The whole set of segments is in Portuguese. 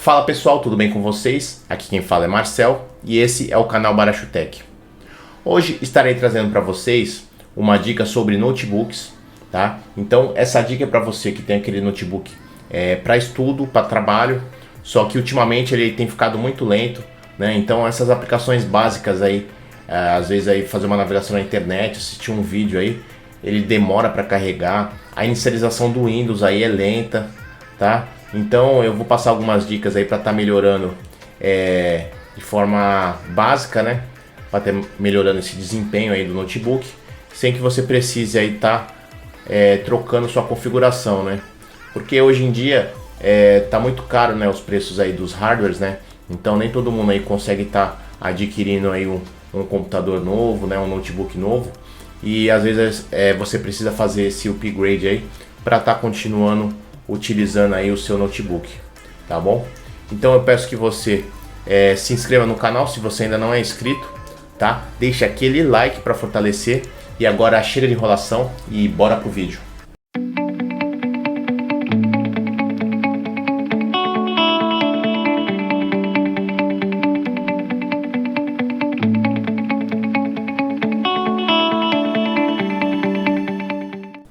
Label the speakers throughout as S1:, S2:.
S1: Fala pessoal, tudo bem com vocês? Aqui quem fala é Marcel e esse é o canal Barachutech. Hoje estarei trazendo para vocês uma dica sobre notebooks, tá? Então essa dica é para você que tem aquele notebook para estudo, para trabalho, só que ultimamente ele tem ficado muito lento, né? Então essas aplicações básicas aí, às vezes aí fazer uma navegação na internet, assistir um vídeo aí, ele demora para carregar, a inicialização do Windows aí é lenta, tá? Então eu vou passar algumas dicas aí para estar melhorando de forma básica, né? Para ter melhorando esse desempenho aí do notebook, sem que você precise aí estar trocando sua configuração, né? Porque hoje em dia tá muito caro, né, os preços aí dos hardwares, né? Então nem todo mundo aí consegue estar adquirindo aí um computador novo, né, um notebook novo, e às vezes você precisa fazer esse upgrade aí para estar continuando utilizando aí o seu notebook, tá bom? Então eu peço que você se inscreva no canal se você ainda não é inscrito, tá? Deixe aquele like para fortalecer e agora chega de enrolação e bora pro vídeo.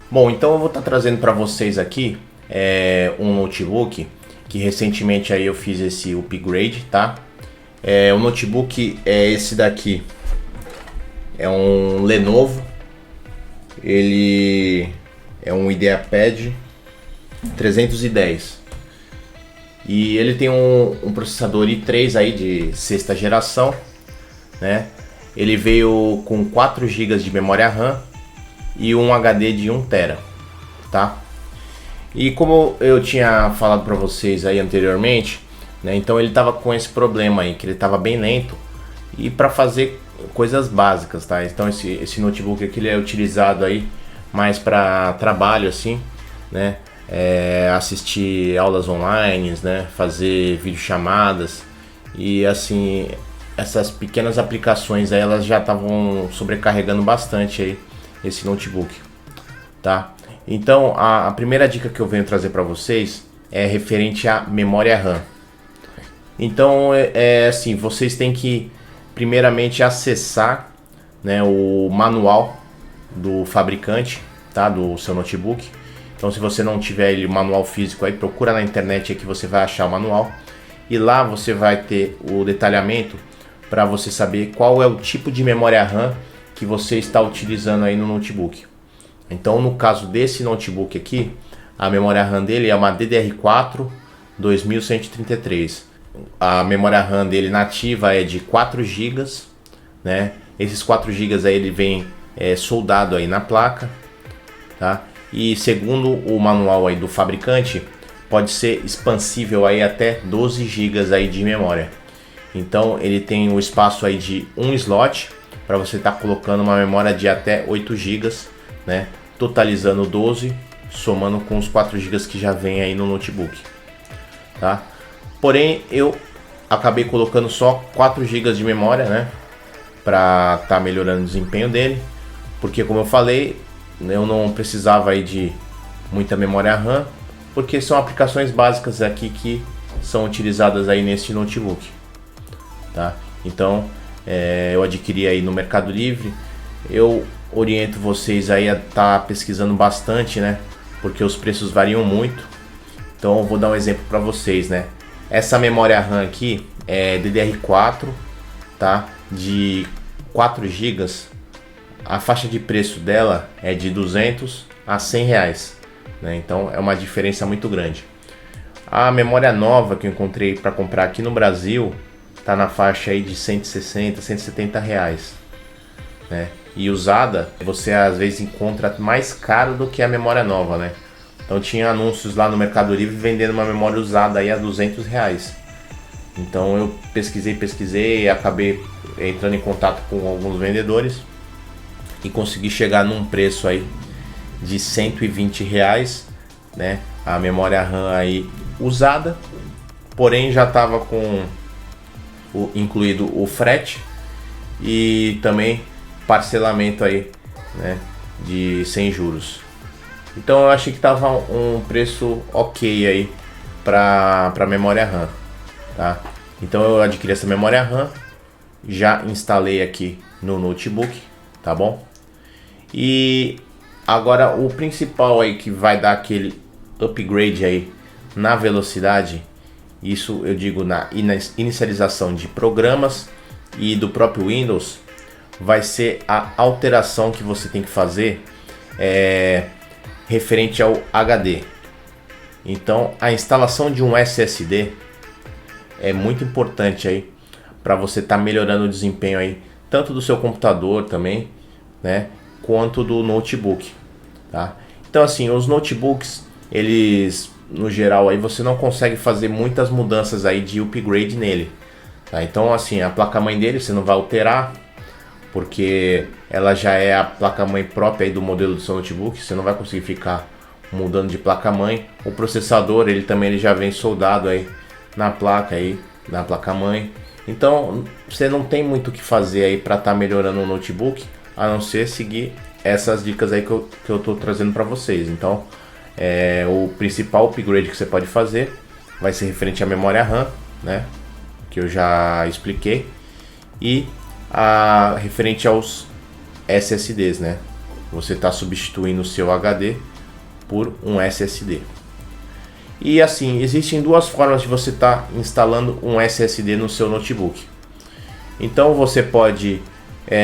S1: Bom, então eu vou estar trazendo para vocês aqui um notebook que recentemente aí eu fiz esse upgrade, tá? O notebook é esse daqui, é um Lenovo, ele é um IdeaPad 310 e ele tem um processador i3 aí de sexta geração, né? Ele veio com 4 GB de memória RAM e um HD de 1 TB, tá? E como eu tinha falado para vocês aí anteriormente, né, então ele tava com esse problema aí, que ele tava bem lento e para fazer coisas básicas, tá? Então esse notebook aqui ele é utilizado aí mais para trabalho assim, né? Assistir aulas online, né? Fazer videochamadas e assim, essas pequenas aplicações aí elas já estavam sobrecarregando bastante aí esse notebook, tá? Então a primeira dica que eu venho trazer para vocês é referente à memória RAM. Então assim, vocês têm que primeiramente acessar, né, o manual do fabricante, tá, do seu notebook. Então se você não tiver o manual físico aí, procura na internet aí que você vai achar o manual e lá você vai ter o detalhamento para você saber qual é o tipo de memória RAM que você está utilizando aí no notebook. Então no caso desse notebook aqui, a memória RAM dele é uma DDR4 2133. A memória RAM dele nativa é de 4 GB, né? Esses 4 GB aí ele vem soldado aí na placa, tá? E segundo o manual aí do fabricante, pode ser expansível aí até 12 GB aí de memória. Então ele tem o espaço aí de um slot para você estar colocando uma memória de até 8 GB, né? Totalizando 12, somando com os 4 GB que já vem aí no notebook, tá? Porém eu acabei colocando só 4 GB de memória, né? Para estar melhorando o desempenho dele, porque como eu falei, eu não precisava aí de muita memória RAM, porque são aplicações básicas aqui que são utilizadas aí nesse notebook, tá? Então eu adquiri aí no Mercado Livre. Eu oriento vocês aí a estar pesquisando bastante, né? Porque os preços variam muito. Então eu vou dar um exemplo para vocês, né? Essa memória RAM aqui é DDR4, tá? De 4 GB. A faixa de preço dela é de 200 a 100 reais, né? Então é uma diferença muito grande. A memória nova que eu encontrei para comprar aqui no Brasil tá na faixa aí de 160, 170 reais, né? E usada você às vezes encontra mais caro do que a memória nova, né? Então tinha anúncios lá no Mercado Livre vendendo uma memória usada aí a 200 reais. Então eu pesquisei e acabei entrando em contato com alguns vendedores e consegui chegar num preço aí de 120 reais, né? A memória RAM aí usada, porém já estava com incluído o frete e também parcelamento aí, né, de sem juros. Então eu achei que tava um preço ok aí para memória RAM. tá? Então eu adquiri essa memória RAM, já instalei aqui no notebook, tá bom? E agora o principal aí que vai dar aquele upgrade aí na velocidade, isso eu digo na inicialização de programas e do próprio Windows, vai ser a alteração que você tem que fazer referente ao HD. Então a instalação de um SSD é muito importante aí para você estar melhorando o desempenho aí, tanto do seu computador também, né, quanto do notebook, tá? Então assim, os notebooks, eles no geral aí você não consegue fazer muitas mudanças aí de upgrade nele, tá? Então assim, a placa-mãe dele você não vai alterar, porque ela já é a placa-mãe própria aí do modelo do seu notebook, você não vai conseguir ficar mudando de placa-mãe. O processador, ele já vem soldado aí na placa aí, na placa-mãe. Então, você não tem muito o que fazer aí para estar melhorando o notebook, a não ser seguir essas dicas aí que eu tô trazendo para vocês. Então, o principal upgrade que você pode fazer vai ser referente à memória RAM, né, que eu já expliquei, e referente aos SSDs, né? Você está substituindo o seu HD por um SSD. E assim, existem duas formas de você estar instalando um SSD no seu notebook. Então você pode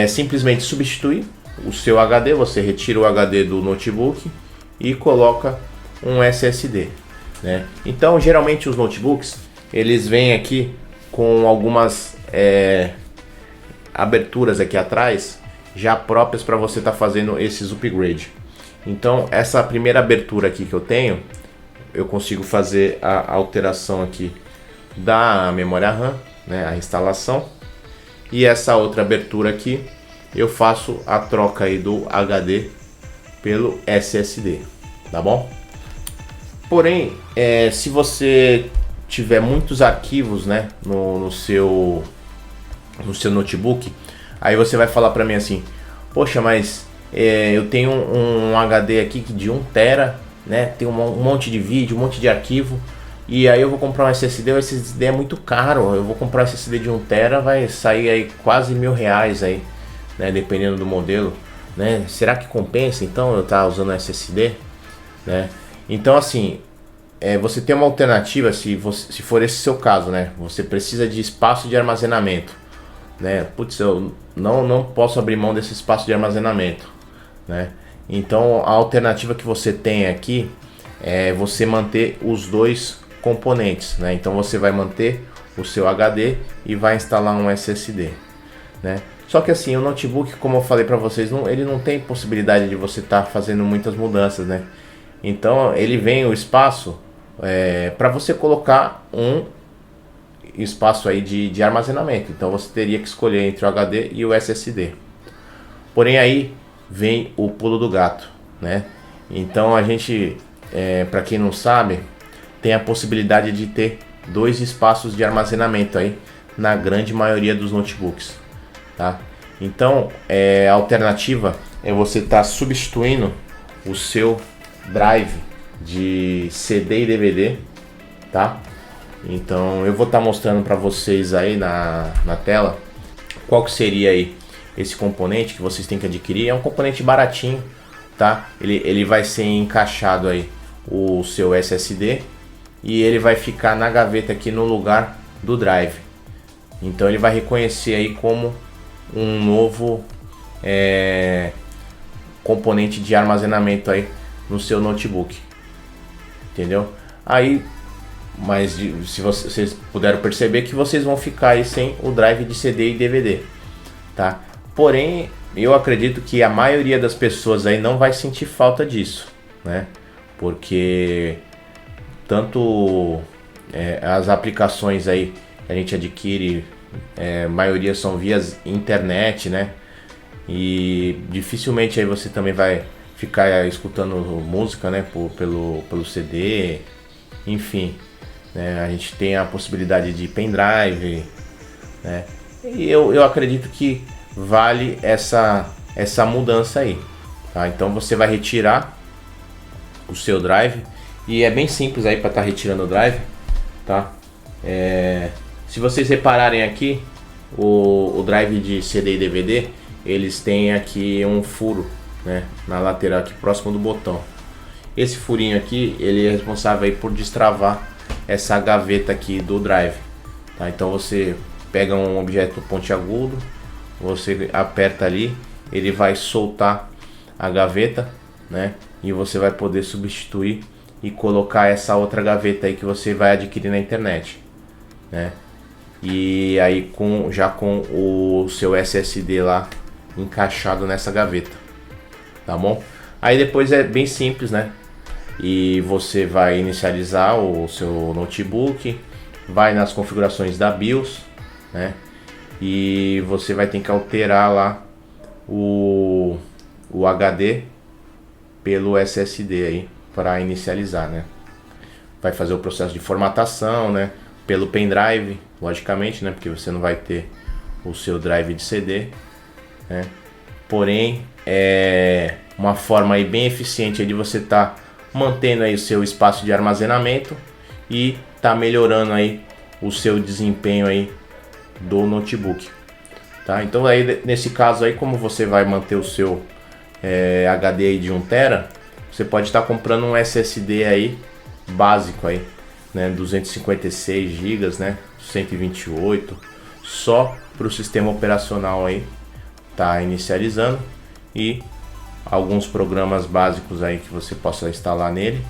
S1: simplesmente substituir o seu HD, você retira o HD do notebook e coloca um SSD, né? Então geralmente os notebooks, eles vêm aqui com algumas aberturas aqui atrás já próprias para você estar fazendo esses upgrade. Então essa primeira abertura aqui que eu tenho, eu consigo fazer a alteração aqui da memória RAM, né, a instalação, e essa outra abertura aqui eu faço a troca aí do HD pelo SSD, tá bom? Porém, se você tiver muitos arquivos, né, no seu notebook, aí você vai falar para mim assim: poxa, mas eu tenho um HD aqui de 1 tera, né, tem um monte de vídeo, um monte de arquivo, e aí eu vou comprar um SSD, o SSD é muito caro, eu vou comprar um SSD de 1 tera, vai sair aí quase R$1.000 aí, né, dependendo do modelo, né? Será que compensa então eu estar usando SSD, né? Então assim, você tem uma alternativa, se for esse seu caso, né, você precisa de espaço de armazenamento, né? Putz, eu não posso abrir mão desse espaço de armazenamento, né? Então a alternativa que você tem aqui é você manter os dois componentes, né? Então você vai manter o seu HD e vai instalar um SSD, né? Só que assim, o notebook, como eu falei para vocês, ele não tem possibilidade de você estar fazendo muitas mudanças, né? Então ele vem o espaço para você colocar um espaço aí de armazenamento. Então você teria que escolher entre o HD e o SSD. Porém aí vem o pulo do gato, né? Então a gente, para quem não sabe, tem a possibilidade de ter 2 espaços de armazenamento aí na grande maioria dos notebooks, tá? Então a alternativa é você estar substituindo o seu drive de CD e DVD, tá? Então eu vou estar mostrando para vocês aí na tela qual que seria aí esse componente que vocês têm que adquirir. É um componente baratinho, tá? Ele vai ser encaixado aí o seu SSD e ele vai ficar na gaveta aqui no lugar do drive. Então ele vai reconhecer aí como um novo componente de armazenamento aí no seu notebook, entendeu? Aí, mas se vocês puderam perceber que vocês vão ficar aí sem o drive de CD e DVD, tá? Porém, eu acredito que a maioria das pessoas aí não vai sentir falta disso, né? Porque tanto as aplicações aí que a gente adquire, a maioria são via internet, né? E dificilmente aí você também vai ficar escutando música, né? Pelo CD, enfim, né? A gente tem a possibilidade de pendrive, né? E eu acredito que vale essa mudança aí, tá? Então você vai retirar o seu drive e é bem simples aí para estar retirando o drive, tá? Se vocês repararem aqui, o drive de CD e DVD, eles têm aqui um furo, né, na lateral aqui próximo do botão. Esse furinho aqui, ele é responsável aí por destravar essa gaveta aqui do drive, tá? Então você pega um objeto pontiagudo, você aperta ali, ele vai soltar a gaveta, né? E você vai poder substituir e colocar essa outra gaveta aí que você vai adquirir na internet, né? E aí já com o seu SSD lá encaixado nessa gaveta, tá bom? Aí depois é bem simples, né? E você vai inicializar o seu notebook, vai nas configurações da BIOS, né? E você vai ter que alterar lá o HD pelo SSD aí para inicializar, né? Vai fazer o processo de formatação, né? Pelo pendrive, logicamente, né? Porque você não vai ter o seu drive de CD, né? Porém, é uma forma aí bem eficiente aí de você estar mantendo aí o seu espaço de armazenamento e tá melhorando aí o seu desempenho aí do notebook, tá? Então aí nesse caso aí, como você vai manter o seu HD aí de 1 TB, você pode estar comprando um SSD aí básico aí, né, 256 GB, né, 128, só para o sistema operacional aí tá inicializando e alguns programas básicos aí que você possa instalar nele,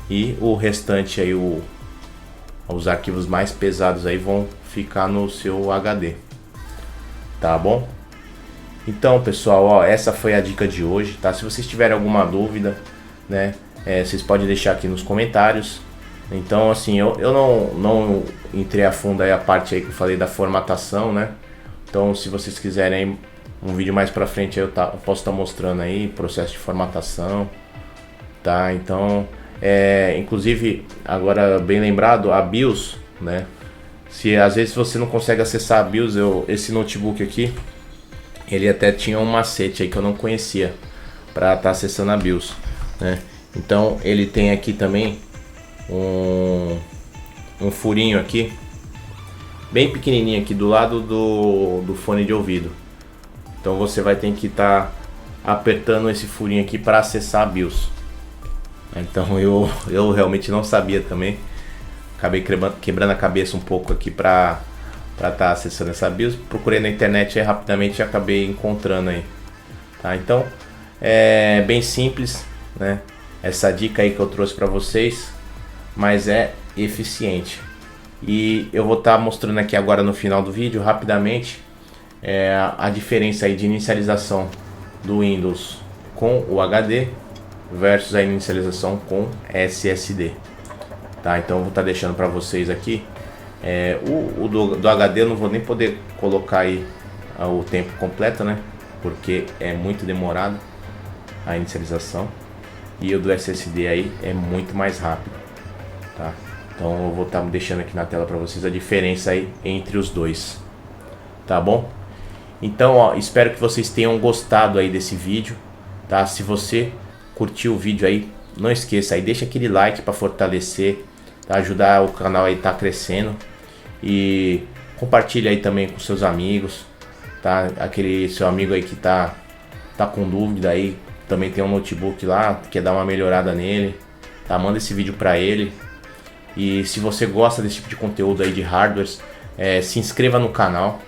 S1: e o restante aí, os arquivos mais pesados aí vão ficar no seu HD, tá bom? Então pessoal, ó, essa foi a dica de hoje, tá? Se vocês tiverem alguma dúvida, né, vocês podem deixar aqui nos comentários. Então assim, eu não entrei a fundo aí a parte aí que eu falei da formatação, né? Então se vocês quiserem um vídeo mais pra frente eu posso estar mostrando aí processo de formatação, tá? Então inclusive agora bem lembrado, a BIOS, né? Se às vezes você não consegue acessar a BIOS, esse notebook aqui, ele até tinha um macete aí que eu não conhecia para estar acessando a BIOS, né? Então ele tem aqui também um furinho aqui bem pequenininho aqui do lado do fone de ouvido. Então você vai ter que estar apertando esse furinho aqui para acessar a BIOS. Então eu realmente não sabia também. Acabei quebrando a cabeça um pouco aqui para estar acessando essa BIOS. Procurei na internet e rapidamente acabei encontrando aí, tá? Então é bem simples, né? Essa dica aí que eu trouxe para vocês, mas é eficiente. E eu vou estar mostrando aqui agora no final do vídeo rapidamente a diferença aí de inicialização do Windows com o HD versus a inicialização com SSD, tá? Então eu vou estar deixando para vocês aqui o do HD. Eu não vou nem poder colocar aí o tempo completo, né? Porque é muito demorado a inicialização, e o do SSD aí é muito mais rápido, tá? Então eu vou estar deixando aqui na tela para vocês a diferença aí entre os dois, tá bom? Então, ó, espero que vocês tenham gostado aí desse vídeo, tá? Se você curtiu o vídeo aí, não esqueça aí, deixa aquele like para fortalecer, tá? Ajudar o canal aí tá crescendo, e compartilha aí também com seus amigos, tá? Aquele seu amigo aí que tá com dúvida aí, também tem um notebook lá, quer dar uma melhorada nele, tá? Manda esse vídeo para ele. E se você gosta desse tipo de conteúdo aí de hardwares, se inscreva no canal,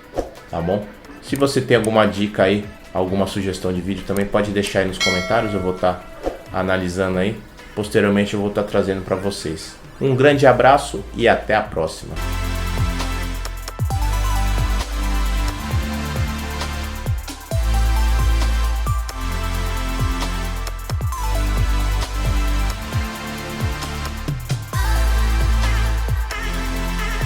S1: tá bom? Se você tem alguma dica aí, alguma sugestão de vídeo, também pode deixar aí nos comentários, eu vou estar analisando aí. Posteriormente eu vou estar trazendo para vocês. Um grande abraço e até a próxima.